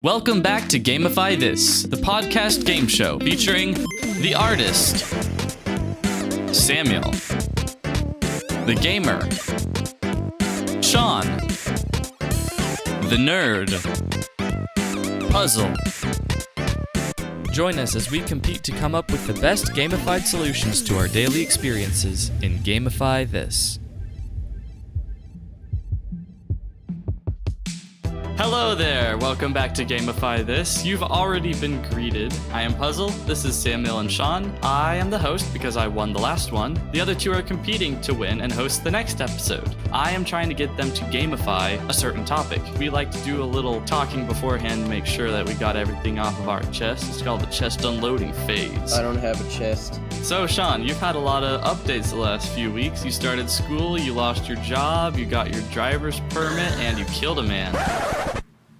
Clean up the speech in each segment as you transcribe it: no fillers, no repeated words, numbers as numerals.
Welcome back to Gamify This, the podcast game show featuring the artist, Samuel, the gamer, Sean, the nerd, Puzzle. Join us as we compete to come up with the best gamified solutions to our daily experiences in Gamify This. Hello there, welcome back to Gamify This. You've already been greeted. I am Puzzle, this is Samuel and Sean. I am the host because I won the last one. The other two are competing to win and host the next episode. I am trying to get them to gamify a certain topic. We like to do a little talking beforehand to make sure that we got everything off of our chest. It's called the chest unloading phase. I don't have a chest. So Sean, you've had a lot of updates the last few weeks. You started school, you lost your job, you got your driver's permit, and you killed a man.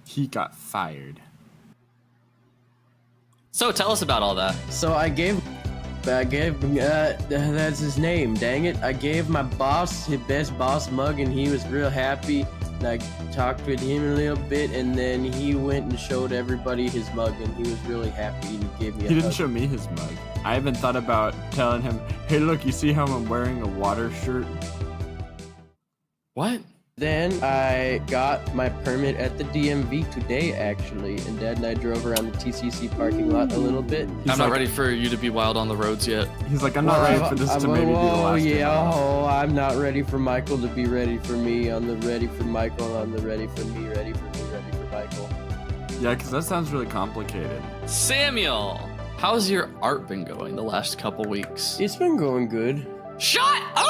He got fired. So tell us about all that. So I gave, that's his name, dang it. I gave my boss his best boss mug and he was real happy. And I talked with him a little bit and then he went and showed everybody his mug and he was really happy and he gave me a He didn't hug. show me his mug. I even thought about telling him, hey look, you see how I'm wearing a water shirt? What? Then I got my permit at the DMV today, actually, and Dad and I drove around the TCC parking lot a little bit. I'm not ready for you to be wild on the roads yet. He's like, I'm not ready for this to maybe be the last day. I'm not ready for Michael to be ready for me. I'm the ready for Michael. I'm the ready for me, ready for me, ready for Michael. Yeah, because that sounds really complicated. Samuel, how's your art been going the last couple weeks? It's been going good. Shut up!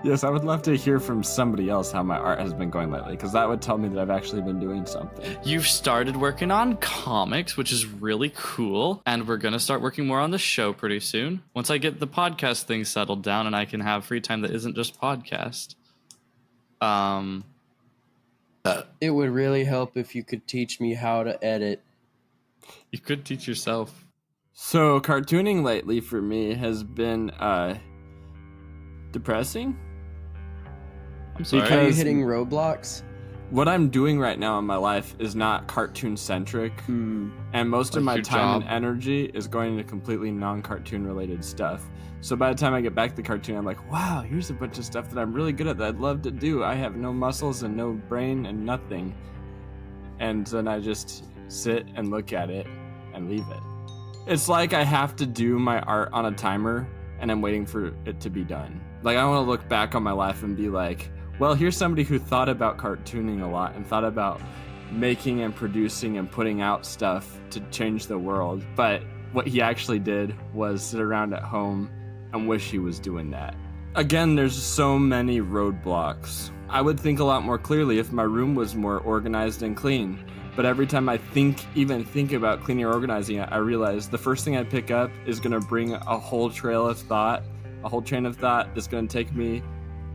Yes, I would love to hear from somebody else how my art has been going lately, because that would tell me that I've actually been doing something. You've started working on comics, which is really cool, and we're going to start working more on the show pretty soon. Once I get the podcast thing settled down and I can have free time that isn't just podcast. It would really help if you could teach me how to edit. You could teach yourself. So, cartooning lately for me has been, depressing. I'm sorry. Are you hitting roadblocks? What I'm doing right now in my life is not cartoon centric, and most of my time and energy is going to completely non-cartoon related stuff. So by the time I get back to the cartoon, I'm like, wow, here's a bunch of stuff that I'm really good at that I'd love to do. I have no muscles and no brain and nothing. And then I just sit and look at it and leave it. It's like I have to do my art on a timer and I'm waiting for it to be done. Like, I want to look back on my life and be like, well, here's somebody who thought about cartooning a lot and thought about making and producing and putting out stuff to change the world. But what he actually did was sit around at home and wish he was doing that. Again, there's so many roadblocks. I would think a lot more clearly if my room was more organized and clean. But every time I even think about cleaning or organizing it, I realize the first thing I pick up is going to bring a whole train of thought that's going to take me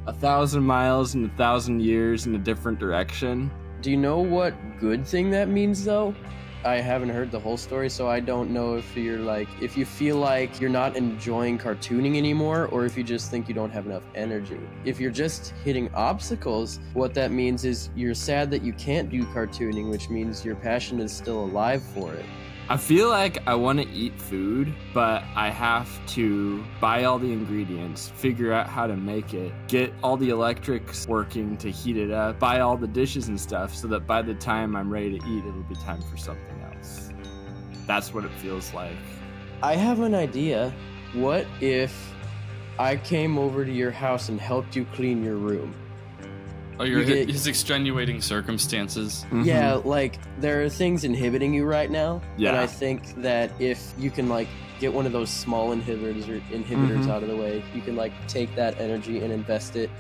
1,000 miles and 1,000 years in a different direction. Do you know what good thing that means, though? I haven't heard the whole story, so I don't know if you feel like you're not enjoying cartooning anymore, or if you just think you don't have enough energy. If you're just hitting obstacles, what that means is you're sad that you can't do cartooning, which means your passion is still alive for it. I feel like I want to eat food, but I have to buy all the ingredients, figure out how to make it, get all the electrics working to heat it up, buy all the dishes and stuff so that by the time I'm ready to eat, it'll be time for something else. That's what it feels like. I have an idea. What if I came over to your house and helped you clean your room? Oh, his extenuating circumstances. Mm-hmm. Yeah, like, there are things inhibiting you right now. Yeah. And I think that if you can, get one of those small inhibitors out of the way, you can, take that energy and invest it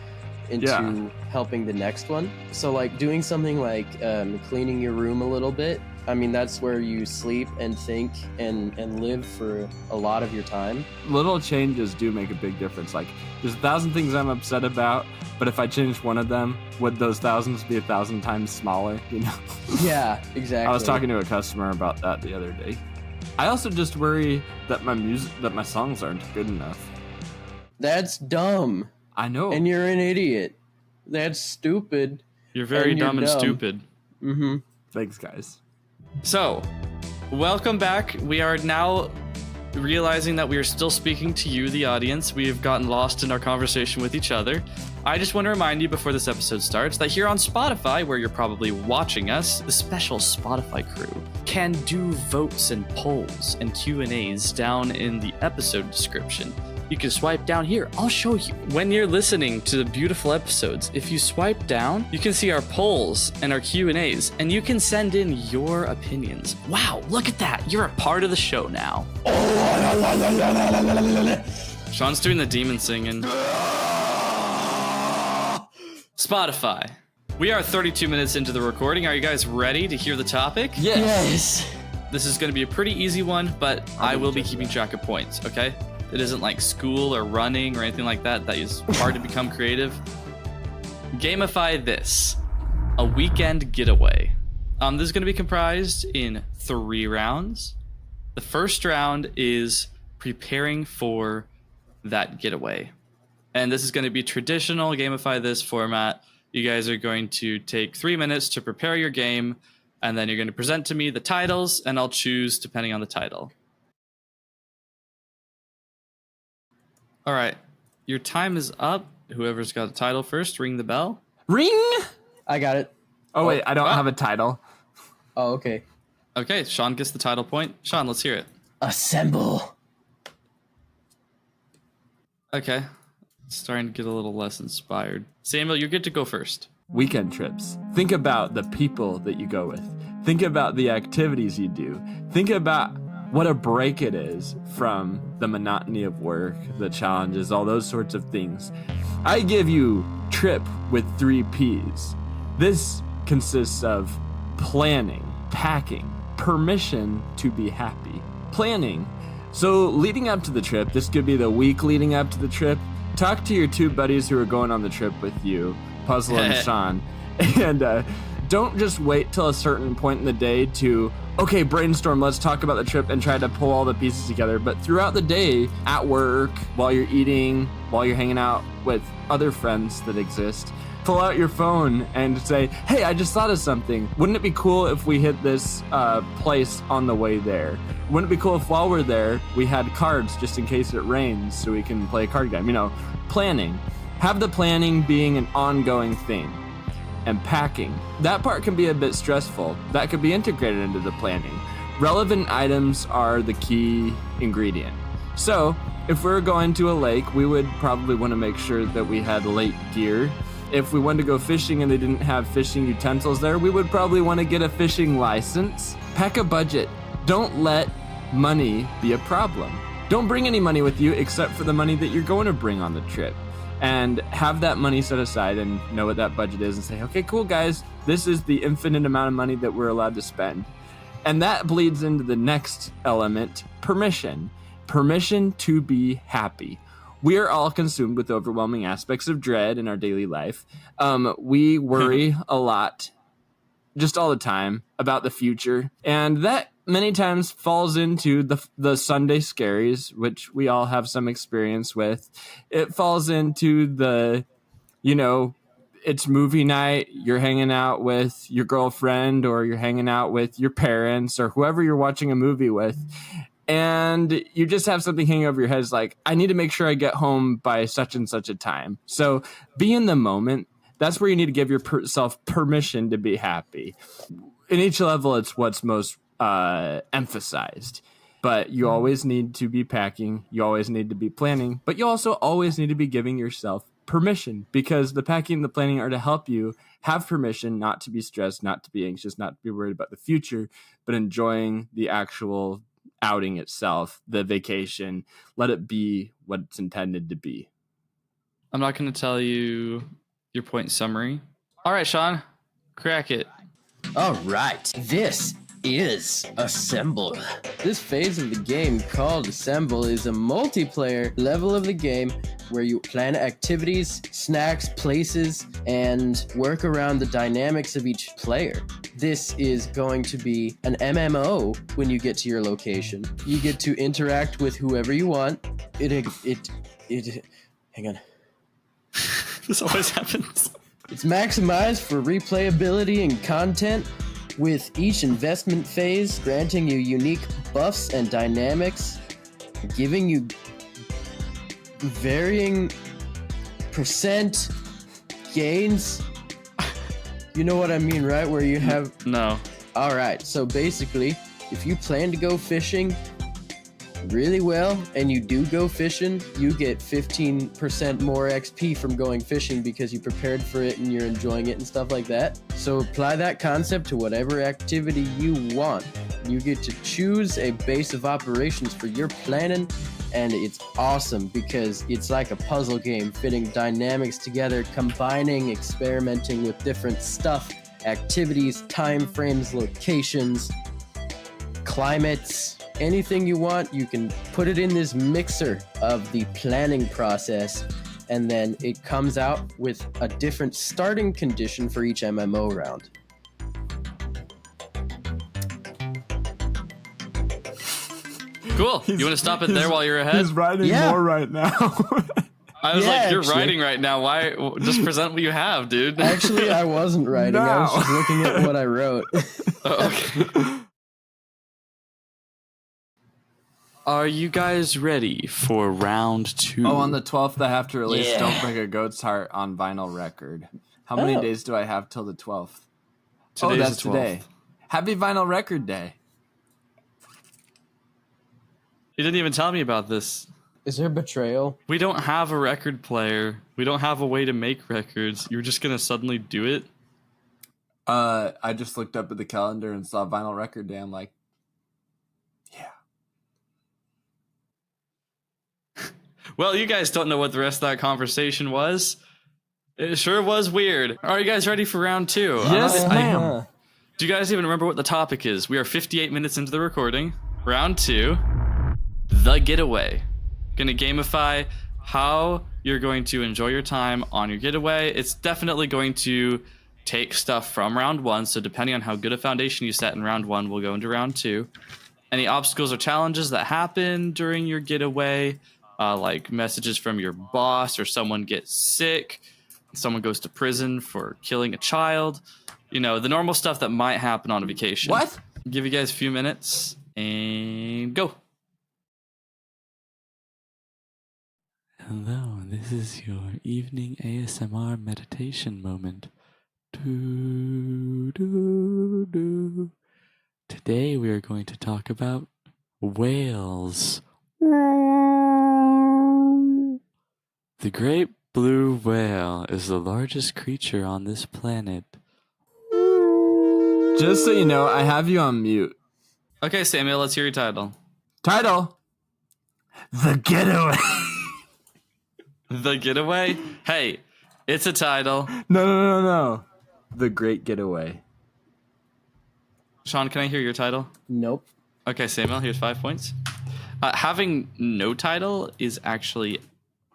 into helping the next one. So, doing something like cleaning your room a little bit, I mean, that's where you sleep and think and live for a lot of your time. Little changes do make a big difference. Like, there's 1,000 things I'm upset about, but if I changed one of them, would those thousands be 1,000 times smaller, you know? Yeah, exactly. I was talking to a customer about that the other day. I also just worry that my songs aren't good enough. That's dumb. I know. And you're an idiot. That's stupid. You're very dumb and stupid. Mm-hmm. Thanks, guys. So, welcome back. We are now realizing that we are still speaking to you, the audience. We have gotten lost in our conversation with each other. I just want to remind you before this episode starts that here on Spotify, where you're probably watching us, the special Spotify crew can do votes and polls and Q&As down in the episode description. You can swipe down here. I'll show you. When you're listening to the beautiful episodes, if you swipe down, you can see our polls and our Q&As, and you can send in your opinions. Wow, look at that. You're a part of the show now. Sean's doing the demon singing. Spotify. We are 32 minutes into the recording. Are you guys ready to hear the topic? Yes. This is going to be a pretty easy one, but I will be keeping track of points, okay? It isn't like school or running or anything like that. That is hard to become creative. Gamify This, a Weekend Getaway. This is going to be comprised in 3 rounds. The first round is preparing for that getaway. And this is going to be traditional Gamify This format. You guys are going to take 3 minutes to prepare your game, and then you're going to present to me the titles, and I'll choose depending on the title. All right, your time is up. Whoever's got a title first, ring the bell. Ring! I got it. Oh, wait, I don't have a title. Oh, okay. Okay, Sean gets the title point. Sean, let's hear it. Assemble. Okay, starting to get a little less inspired. Samuel, you're good to go first. Weekend trips. Think about the people that you go with. Think about the activities you do. Think about what a break it is from the monotony of work, the challenges, all those sorts of things. I give you trip with 3 Ps. This consists of planning, packing, permission to be happy. Planning. So leading up to the trip, this could be the week leading up to the trip. Talk to your 2 buddies who are going on the trip with you, Puzzle and Sean, and don't just wait till a certain point in the day to, okay, brainstorm, let's talk about the trip and try to pull all the pieces together. But throughout the day, at work, while you're eating, while you're hanging out with other friends that exist, pull out your phone and say, hey, I just thought of something. Wouldn't it be cool if we hit this place on the way there? Wouldn't it be cool if while we're there, we had cards just in case it rains so we can play a card game? You know, planning. Have the planning being an ongoing thing. And packing. That part can be a bit stressful. That could be integrated into the planning. Relevant items are the key ingredient. So, if we're going to a lake, we would probably want to make sure that we had lake gear. If we wanted to go fishing and they didn't have fishing utensils there, we would probably want to get a fishing license. Pack a budget. Don't let money be a problem. Don't bring any money with you except for the money that you're going to bring on the trip. And have that money set aside and know what that budget is and say, okay, cool, guys, this is the infinite amount of money that we're allowed to spend. And that bleeds into the next element, permission. Permission to be happy. We are all consumed with overwhelming aspects of dread in our daily life. We worry a lot, just all the time, about the future. And that many times falls into the Sunday scaries, which we all have some experience with. It falls into the, it's movie night, you're hanging out with your girlfriend or you're hanging out with your parents or whoever you're watching a movie with. And you just have something hanging over your head. It's like, I need to make sure I get home by such and such a time. So be in the moment. That's where you need to give yourself permission to be happy. In each level, it's what's most emphasized. But you always need to be packing. You always need to be planning. But you also always need to be giving yourself permission, because the packing and the planning are to help you have permission not to be stressed, not to be anxious, not to be worried about the future, but enjoying the actual outing itself, the vacation. Let it be what it's intended to be. I'm not going to tell you your point summary. All right, Sean, crack it. All right, this is Assemble. This phase of the game called Assemble is a multiplayer level of the game where you plan activities, snacks, places, and work around the dynamics of each player. This is going to be an MMO when you get to your location. You get to interact with whoever you want. Hang on. This always happens. It's maximized for replayability and content. with each investment phase granting you unique buffs and dynamics, giving you varying percent gains. You know what I mean, right? Where you have... No. All right, so basically, if you plan to go fishing really well and you do go fishing, you get 15% more XP from going fishing because you prepared for it and you're enjoying it and stuff like that. So apply that concept to whatever activity you want. You get to choose a base of operations for your planning, and it's awesome because it's like a puzzle game, fitting dynamics together, combining, experimenting with different stuff, activities, time frames, locations, climates, anything you want. You can put it in this mixer of the planning process, and then it comes out with a different starting condition for each MMO round. Cool. You want to stop it there while you're ahead? He's writing more right now. I was like, you're writing right now. Why? Just present what you have, dude. Actually, I wasn't writing. No. I was just looking at what I wrote. Okay. Are you guys ready for round 2? Oh, on the 12th, I have to release Yeah. Don't Break a Goat's Heart on vinyl record. How many days do I have till the 12th? Today's that's the 12th. today. Happy Vinyl Record Day. You didn't even tell me about this. Is there betrayal? We don't have a record player. We don't have a way to make records. You're just going to suddenly do it? I just looked up at the calendar and saw Vinyl Record Day. I'm like, yeah. Well, you guys don't know what the rest of that conversation was. It sure was weird. Are you guys ready for round 2? Yes, ma'am. Do you guys even remember what the topic is? We are 58 minutes into the recording. Round 2, The Getaway. Gonna gamify how you're going to enjoy your time on your getaway. It's definitely going to take stuff from round 1, so depending on how good a foundation you set in round 1, we'll go into round 2. Any obstacles or challenges that happen during your getaway, like messages from your boss, or someone gets sick, someone goes to prison for killing a child, you know, the normal stuff that might happen on a vacation. What? Give you guys a few minutes and go. Hello, this is your evening ASMR meditation moment. Do, do, do. Today we are going to talk about whales. The great blue whale is the largest creature on this planet. Just so you know, I have you on mute. Okay, Samuel, let's hear your title. Title: The Getaway. The Getaway? Hey, it's a title. No. The Great Getaway. Sean, can I hear your title? Nope. Okay, Samuel, here's 5 points. Having no title is actually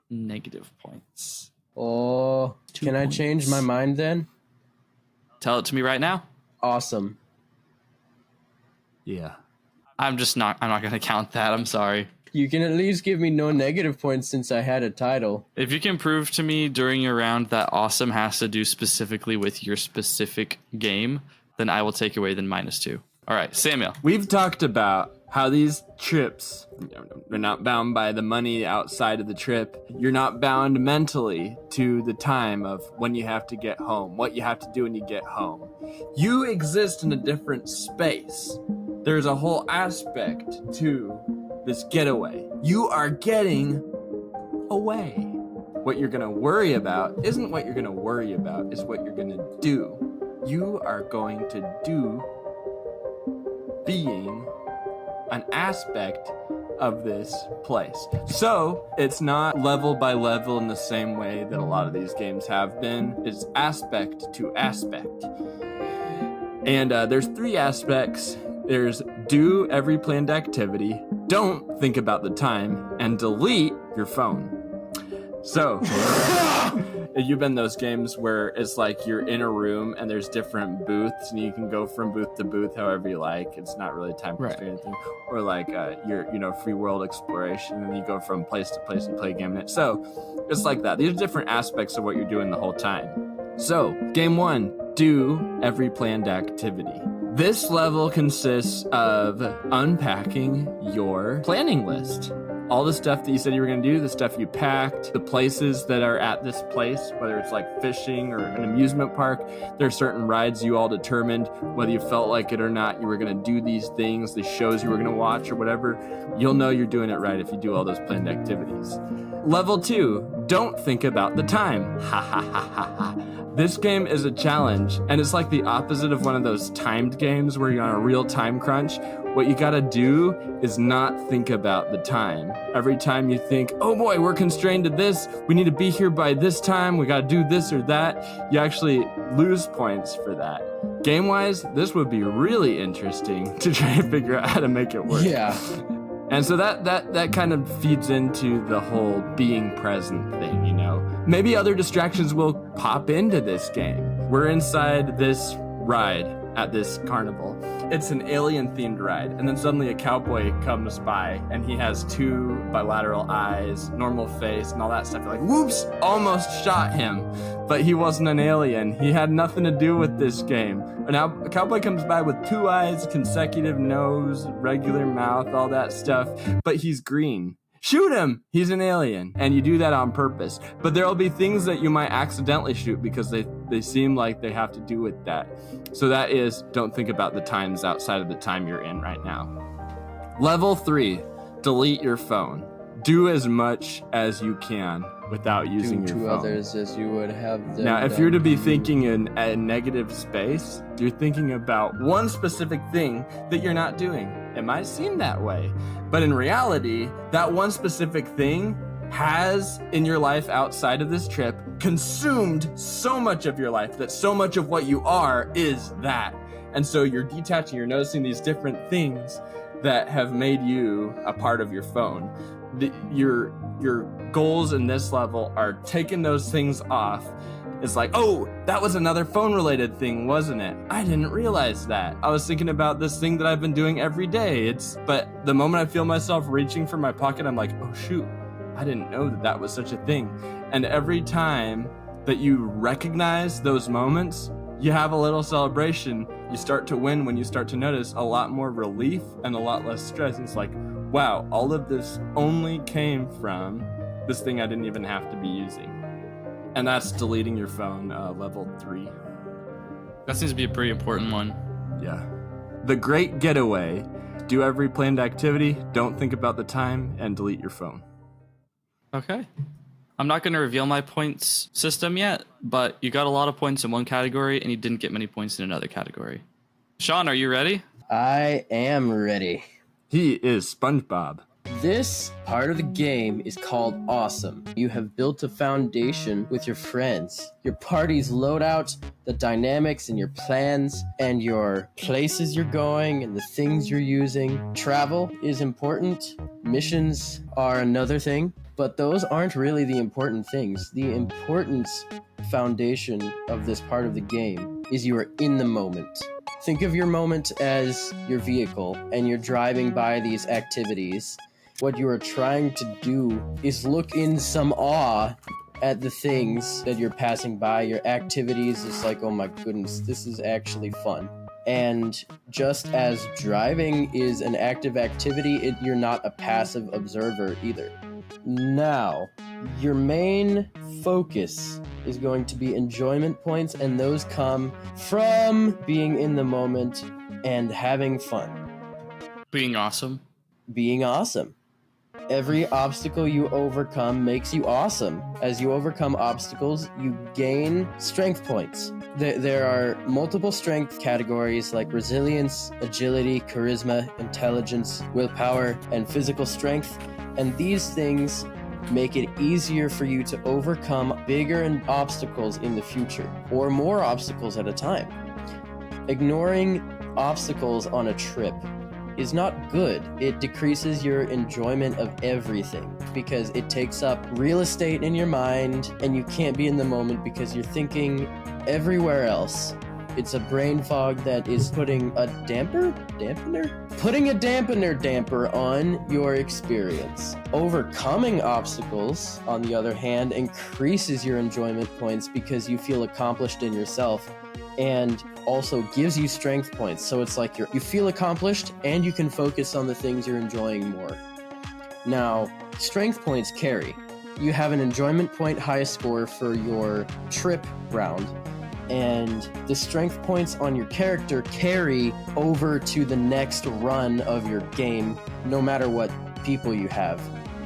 negative points. Oh, 2 can I points. change my mind then? Tell it to me right now. Awesome. Yeah. I'm not going to count that. I'm sorry. You can at least give me no negative points since I had a title. If you can prove to me during your round that awesome has to do specifically with your specific game, then I will take away the -2. All right, Samuel. We've talked about how these trips, they're not bound by the money outside of the trip. You're not bound mentally to the time of when you have to get home, what you have to do when you get home. You exist in a different space. There's a whole aspect to this getaway. You are getting away. What you're gonna worry about isn't what you're gonna worry about, it's what you're gonna do. You are going to do being an aspect of this place. So it's not level by level in the same way that a lot of these games have been. It's aspect to aspect. And there's 3 aspects. There's do every planned activity, don't think about the time, and delete your phone. So, you've been those games where it's like you're in a room and there's different booths and you can go from booth to booth however you like. It's not really time constrained or anything. Or like you're free world exploration and you go from place to place and play a game in it. So, it's like that. These are different aspects of what you're doing the whole time. So, game 1, do every planned activity. This level consists of unpacking your planning list. All the stuff that you said you were going to do, the stuff you packed, the places that are at this place, whether it's like fishing or an amusement park, there are certain rides you all determined, whether you felt like it or not, you were going to do these things, the shows you were going to watch or whatever. You'll know you're doing it right if you do all those planned activities. Level 2, don't think about the time. Ha ha ha ha ha. This game is a challenge, and it's like the opposite of one of those timed games where you're on a real time crunch. What you gotta do is not think about the time. Every time you think, oh boy, we're constrained to this, we need to be here by this time, we gotta do this or that, you actually lose points for that. Game-wise, this would be really interesting to try to figure out how to make it work. Yeah. And so that kind of feeds into the whole being present thing, you know? Maybe other distractions will pop into this game. We're inside this ride at this carnival. It's an alien-themed ride, and then suddenly a cowboy comes by, and he has 2 bilateral eyes, normal face, and all that stuff. You're like, whoops, almost shot him. But he wasn't an alien. He had nothing to do with this game. And now a cowboy comes by with 2 eyes, consecutive nose, regular mouth, all that stuff, but he's green. Shoot him! He's an alien. And you do that on purpose. But there'll be things that you might accidentally shoot because they seem like they have to do with that. So that is, don't think about the times outside of the time you're in right now. Level 3, delete your phone. Do as much as you can without using your phone. Do to others as you would have them. Now, if you're to be thinking in a negative space, you're thinking about one specific thing that you're not doing. It might seem that way, but in reality, that one specific thing has, in your life outside of this trip, consumed so much of your life that so much of what you are is that. And so you're detaching, you're noticing these different things that have made you a part of your phone. Your goals in this level are taking those things off. It's like, oh, that was another phone-related thing, wasn't it? I didn't realize that. I was thinking about this thing that I've been doing every day. But the moment I feel myself reaching for my pocket, I'm like, oh shoot, I didn't know that was such a thing. And every time that you recognize those moments, you have a little celebration. You start to win when you start to notice a lot more relief and a lot less stress. It's like, wow, all of this only came from this thing I didn't even have to be using. And that's deleting your phone, level 3. That seems to be a pretty important one. Yeah. The Great Getaway. Do every planned activity, don't think about the time, and delete your phone. Okay. I'm not going to reveal my points system yet, but you got a lot of points in one category, and you didn't get many points in another category. Sean, are you ready? I am ready. He is SpongeBob. This part of the game is called Awesome. You have built a foundation with your friends. Your party's loadout, the dynamics and your plans, and your places you're going and the things you're using. Travel is important. Missions are another thing. But those aren't really the important things. The important foundation of this part of the game is you are in the moment. Think of your moment as your vehicle, and you're driving by these activities. What you are trying to do is look in some awe at the things that you're passing by, your activities. It's like, oh my goodness, this is actually fun. And just as driving is an active activity, you're not a passive observer either. Now, your main focus is going to be enjoyment points, and those come from being in the moment and having fun. Being awesome. Being awesome. Every obstacle you overcome makes you awesome. As you overcome obstacles, you gain strength points. There are multiple strength categories like resilience, agility, charisma, intelligence, willpower, and physical strength. And these things make it easier for you to overcome bigger obstacles in the future, or more obstacles at a time. Ignoring obstacles on a trip is not good. It decreases your enjoyment of everything because it takes up real estate in your mind, and you can't be in the moment because you're thinking everywhere else. It's a brain fog that is putting a dampener on your experience. Overcoming obstacles, on the other hand, increases your enjoyment points because you feel accomplished in yourself and also gives you strength points. So it's like you feel accomplished and you can focus on the things you're enjoying more. Now, strength points carry. You have an enjoyment point highest score for your trip round, and the strength points on your character carry over to the next run of your game, no matter what people you have.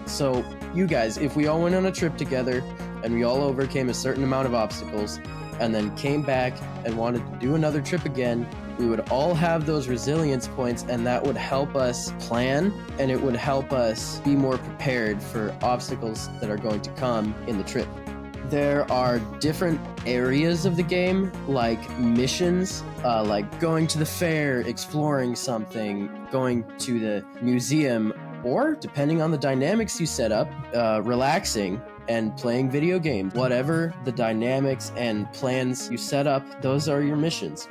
So you guys, if we all went on a trip together and we all overcame a certain amount of obstacles and then came back and wanted to do another trip again, we would all have those resilience points, and that would help us plan, and it would help us be more prepared for obstacles that are going to come in the trip. There are different areas of the game, like missions, like going to the fair, exploring something, going to the museum, or depending on the dynamics you set up, relaxing and playing video games. Whatever the dynamics and plans you set up, those are your missions.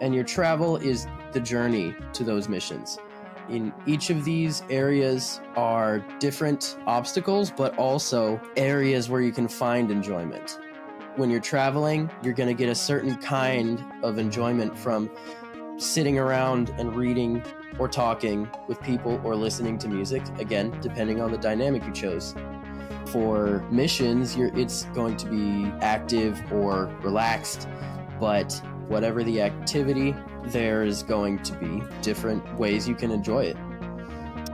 And your travel is the journey to those missions. In each of these areas are different obstacles, but also areas where you can find enjoyment. When you're traveling, you're going to get a certain kind of enjoyment from sitting around and reading or talking with people or listening to music, again, depending on the dynamic you chose. For missions, it's going to be active or relaxed, but whatever the activity, there's going to be different ways you can enjoy it.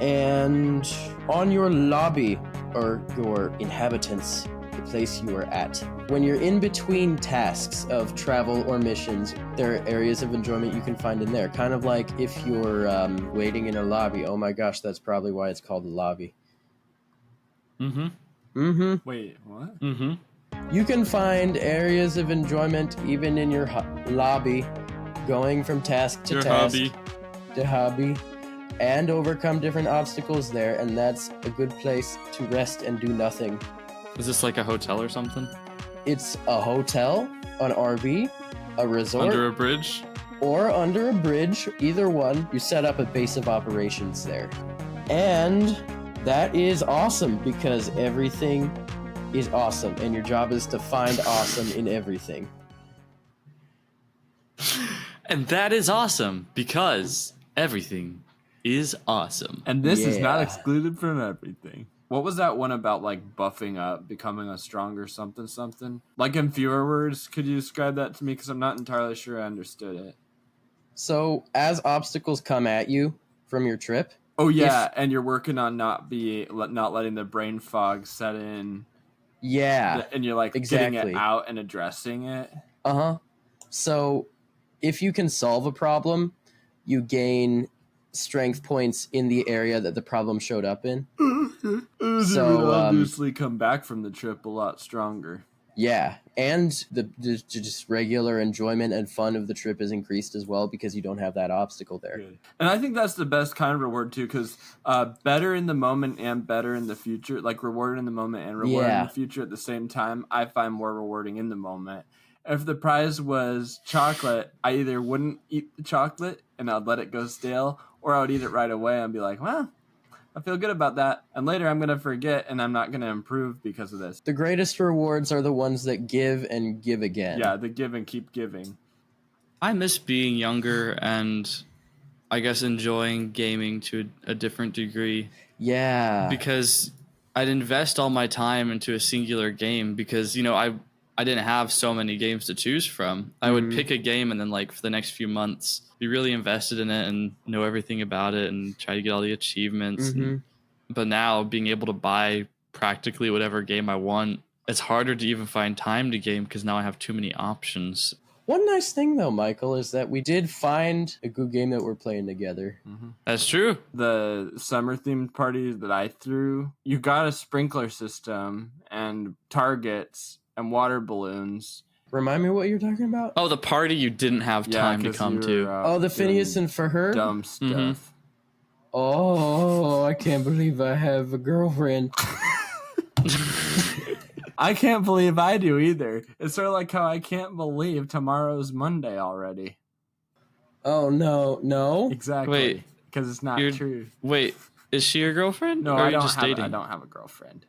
And on your lobby, or your inhabitants, the place you are at, when you're in between tasks of travel or missions, there are areas of enjoyment you can find in there. Kind of like if you're waiting in a lobby. Oh my gosh, that's probably why it's called a lobby. Wait, what? You can find areas of enjoyment even in your lobby, going from task to hobby, and overcome different obstacles there, and that's a good place to rest and do nothing. Is this like a hotel or something? It's a hotel, an RV, a resort. Under a bridge? Or under a bridge, either one. You set up a base of operations there. And that is awesome because everything is awesome, and your job is to find awesome in everything. And that is awesome because everything is awesome. And this is not excluded from everything. What was that one about, like, buffing up, becoming a stronger something? Like, in fewer words, could you describe that to me? Because I'm not entirely sure I understood it. So, as obstacles come at you from your trip... Oh, yeah, and you're working on not letting the brain fog set in. Yeah. And you're, like, getting it out and addressing it. Uh-huh. So, if you can solve a problem, you gain strength points in the area that the problem showed up in. So you would obviously come back from the trip a lot stronger. Yeah, and the just regular enjoyment and fun of the trip is increased as well because you don't have that obstacle there. Good. And I think that's the best kind of reward too, because better in the moment and better in the future, like reward in the moment and reward in the future at the same time, I find more rewarding in the moment. If the prize was chocolate, I either wouldn't eat the chocolate and I'd let it go stale, or I would eat it right away and be like, well, I feel good about that. And later I'm going to forget and I'm not going to improve because of this. The greatest rewards are the ones that give and give again. Yeah, the give and keep giving. I miss being younger and I guess enjoying gaming to a different degree. Yeah. Because I'd invest all my time into a singular game because, you know, I didn't have so many games to choose from. I would pick a game and then, like, for the next few months, be really invested in it and know everything about it and try to get all the achievements. But now, being able to buy practically whatever game I want, it's harder to even find time to game because now I have too many options. One nice thing, though, Michael, is that we did find a good game that we're playing together. That's true. The summer-themed parties that I threw, you got a sprinkler system and targets and water balloons. Remind me what you're talking about? Oh, the party you didn't have time to come to. The Phineas and Ferb? Dumb stuff. Oh, I can't believe I have a girlfriend. I can't believe I do either. It's sort of like how I can't believe tomorrow's Monday already. Oh, no. Exactly. Wait. Because it's not true. Wait, is she your girlfriend? No, or I are you don't just dating? I don't have a girlfriend.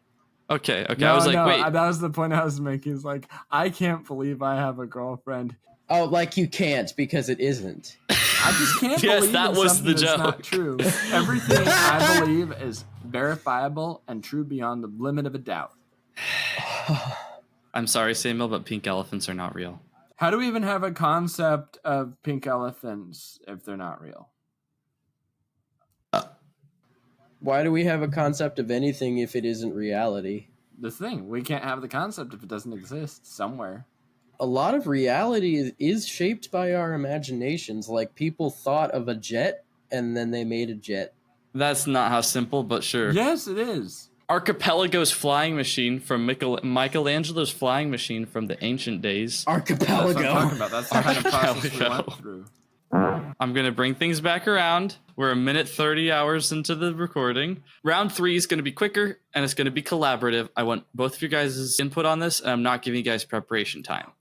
Okay. No, I was like, wait. That was the point I was making. It's like, I can't believe I have a girlfriend. Oh, like you can't because it isn't. I just can't Yes, believe that in was something the that's not joke. true. Everything I believe is verifiable and true beyond the limit of a doubt. I'm sorry, Samuel, but pink elephants are not real. How do we even have a concept of pink elephants if they're not real? Why do we have a concept of anything if it isn't reality? The thing, we can't have the concept if it doesn't exist somewhere. A lot of reality is shaped by our imaginations. Like, people thought of a jet and then they made a jet. That's not how simple, but sure. Yes, it is. Archipelago's flying machine from Michelangelo's flying machine from the ancient days. Archipelago. That's what I'm talking about. That's the kind of process we went through. I'm going to bring things back around. We're 1:30 hours into the recording. Round 3 is going to be quicker, and it's going to be collaborative. I want both of you guys' input on this, and I'm not giving you guys preparation time.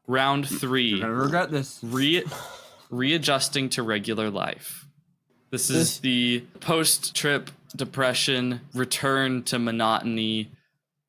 Round 3. You're going to regret this. Readjusting to regular life. This is the post-trip depression, return to monotony,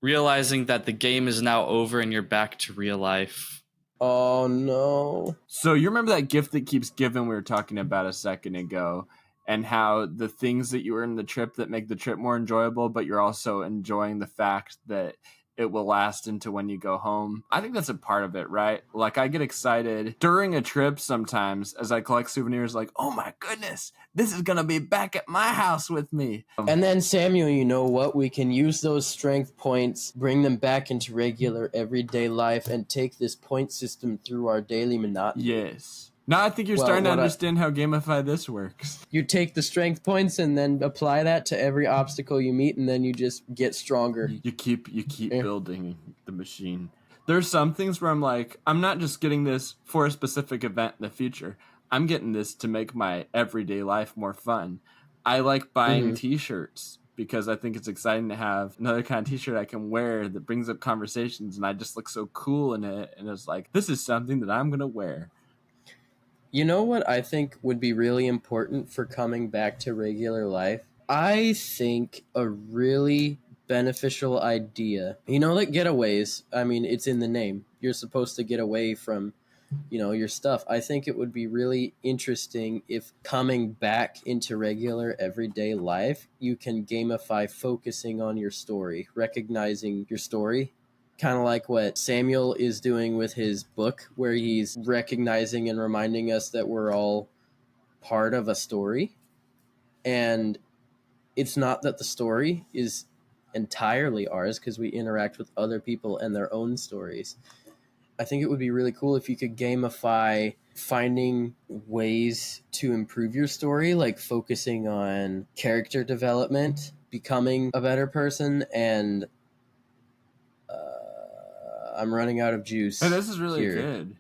realizing that the game is now over and you're back to real life. Oh, no. So you remember that gift that keeps giving we were talking about a second ago, and how the things that you earn in the trip that make the trip more enjoyable, but you're also enjoying the fact that it will last into when you go home. I think that's a part of it, right? Like, I get excited during a trip sometimes as I collect souvenirs, like, oh my goodness, this is going to be back at my house with me. And then, Samuel, you know what? We can use those strength points, bring them back into regular everyday life, and take this point system through our daily monotony. Yes. Now I think you're starting to understand how Gamify This works. You take the strength points and then apply that to every obstacle you meet, and then you just get stronger. You keep building the machine. There's some things where I'm like, I'm not just getting this for a specific event in the future. I'm getting this to make my everyday life more fun. I like buying t-shirts because I think it's exciting to have another kind of t-shirt I can wear that brings up conversations, and I just look so cool in it. And it's like, this is something that I'm going to wear. You know what I think would be really important for coming back to regular life? I think a really beneficial idea. You know, like getaways. I mean, it's in the name. You're supposed to get away from, your stuff. I think it would be really interesting if coming back into regular everyday life, you can gamify focusing on your story, recognizing your story. Kind of like what Samuel is doing with his book, where he's recognizing and reminding us that we're all part of a story. And it's not that the story is entirely ours, because we interact with other people and their own stories. I think it would be really cool if you could gamify finding ways to improve your story, like focusing on character development, becoming a better person, and I'm running out of juice. Oh, this is really here. good.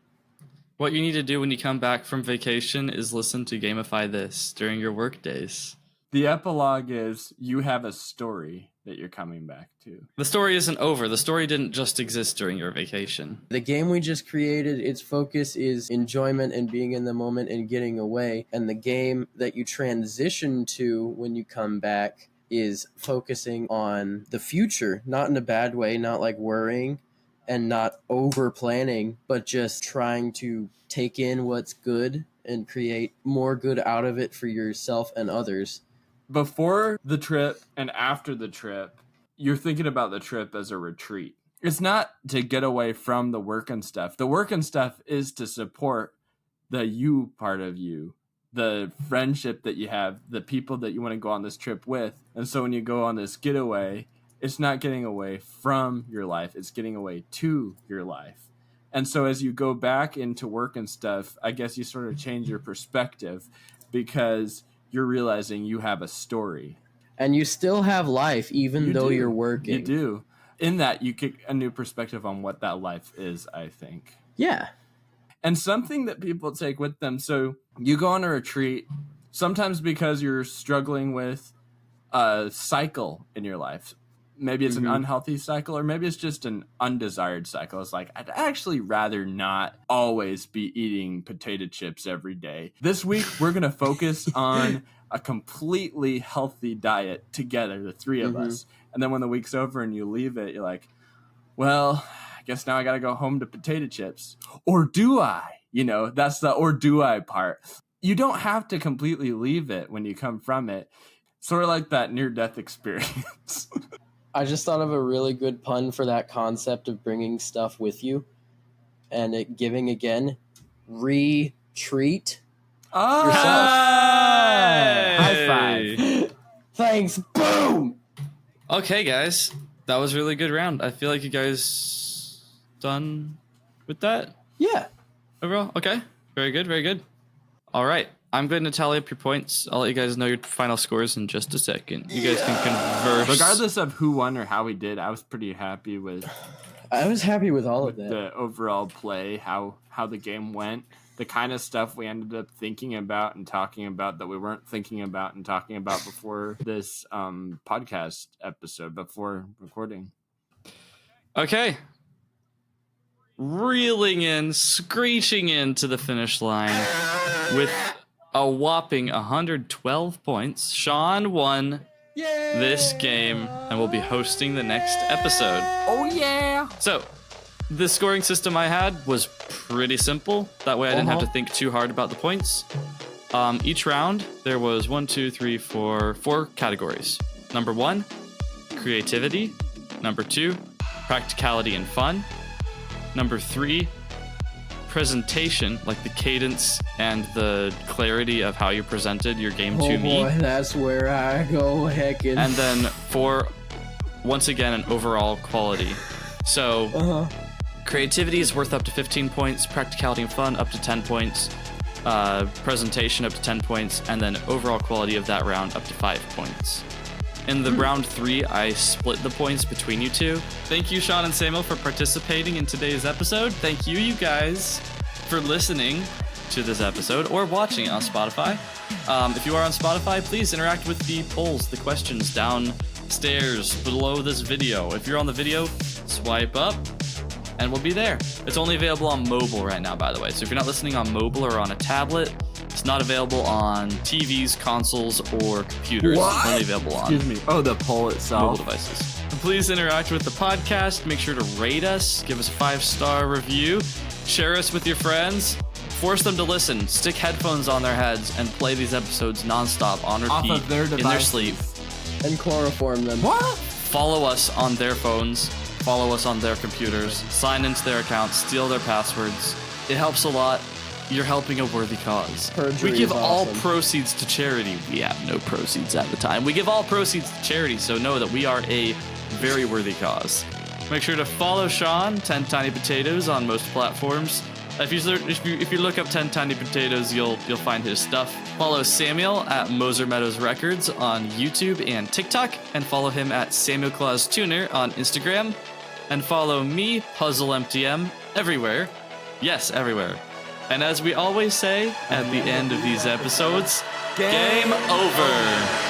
What you need to do when you come back from vacation is listen to Gamify This during your work days. The epilogue is you have a story that you're coming back to. The story isn't over. The story didn't just exist during your vacation. The game we just created, its focus is enjoyment and being in the moment and getting away. And the game that you transition to when you come back is focusing on the future, not in a bad way, not like worrying and not over planning, but just trying to take in what's good and create more good out of it for yourself and others. Before the trip and after the trip, you're thinking about the trip as a retreat. It's not to get away from the work and stuff. The work and stuff is to support the you part of you, the friendship that you have, the people that you want to go on this trip with. And so when you go on this getaway, it's not getting away from your life. It's getting away to your life. And so as you go back into work and stuff, I guess you sort of change your perspective because you're realizing you have a story. And you still have life, even though you're working. You do. In that, you get a new perspective on what that life is, I think. Yeah. And something that people take with them. So you go on a retreat, sometimes because you're struggling with a cycle in your life. Maybe it's an unhealthy cycle, or maybe it's just an undesired cycle. It's like, I'd actually rather not always be eating potato chips every day. This week, we're going to focus on a completely healthy diet together, the three of us. And then when the week's over and you leave it, you're like, well, I guess now I got to go home to potato chips. Or do I? You know, that's the or do I part. You don't have to completely leave it when you come from it. Sort of like that near-death experience. I just thought of a really good pun for that concept of bringing stuff with you and it giving again. Retreat yourself. Hey! High five. Thanks. Boom. Okay, guys. That was a really good round. I feel like you guys done with that? Yeah. Overall? Okay. Very good, very good. All right. I'm going to tally up your points. I'll let you guys know your final scores in just a second. You guys can converse. Regardless of who won or how we did, I was pretty happy with I was happy with all of that. The overall play, how the game went, the kind of stuff we ended up thinking about and talking about that we weren't thinking about and talking about before this podcast episode, before recording. Okay. Reeling in, screeching into the finish line with a whopping 112 points. Sean won this game and will be hosting the next episode. Oh, yeah. So, the scoring system I had was pretty simple. That way I didn't have to think too hard about the points. Each round, there was 4 categories. Number 1, creativity. Number 2, practicality and fun. Number 3, presentation, like the cadence and the clarity of how you presented your game to me. Boy, that's where I go heckin'. And then 4, once again, an overall quality. So, creativity is worth up to 15 points, practicality and fun up to 10 points, presentation up to 10 points, and then overall quality of that round up to 5 points. In the round 3, I split the points between you two. Thank you, Sean and Samuel, for participating in today's episode. Thank you, you guys, for listening to this episode or watching it on Spotify. If you are on Spotify, please interact with the polls, the questions downstairs below this video. If you're on the video, swipe up and we'll be there. It's only available on mobile right now, by the way. So if you're not listening on mobile or on a tablet, it's not available on TVs, consoles, or computers. What? It's only available on the poll itself. mobile devices. Please interact with the podcast. Make sure to rate us. Give us a 5-star review. Share us with your friends. Force them to listen. Stick headphones on their heads and play these episodes nonstop on repeat Off of their in their devices. sleep. And chloroform them. What? Follow us on their phones. Follow us on their computers. Sign into their accounts. Steal their passwords. It helps a lot. You're helping a worthy cause. Perjury We give is all awesome. proceeds to charity. We have no proceeds at the time. We give all proceeds to charity, so know that we are a very worthy cause. Make sure to follow Sean, 10 Tiny Potatoes, on most platforms. If you look up 10 Tiny Potatoes, you'll find his stuff. Follow Samuel at Moser Meadows Records on YouTube and TikTok, and follow him at Samuel Claus Tuner on Instagram. And follow me, Puzzle MTM, everywhere. Yes, everywhere. And as we always say at the end of these episodes, game over.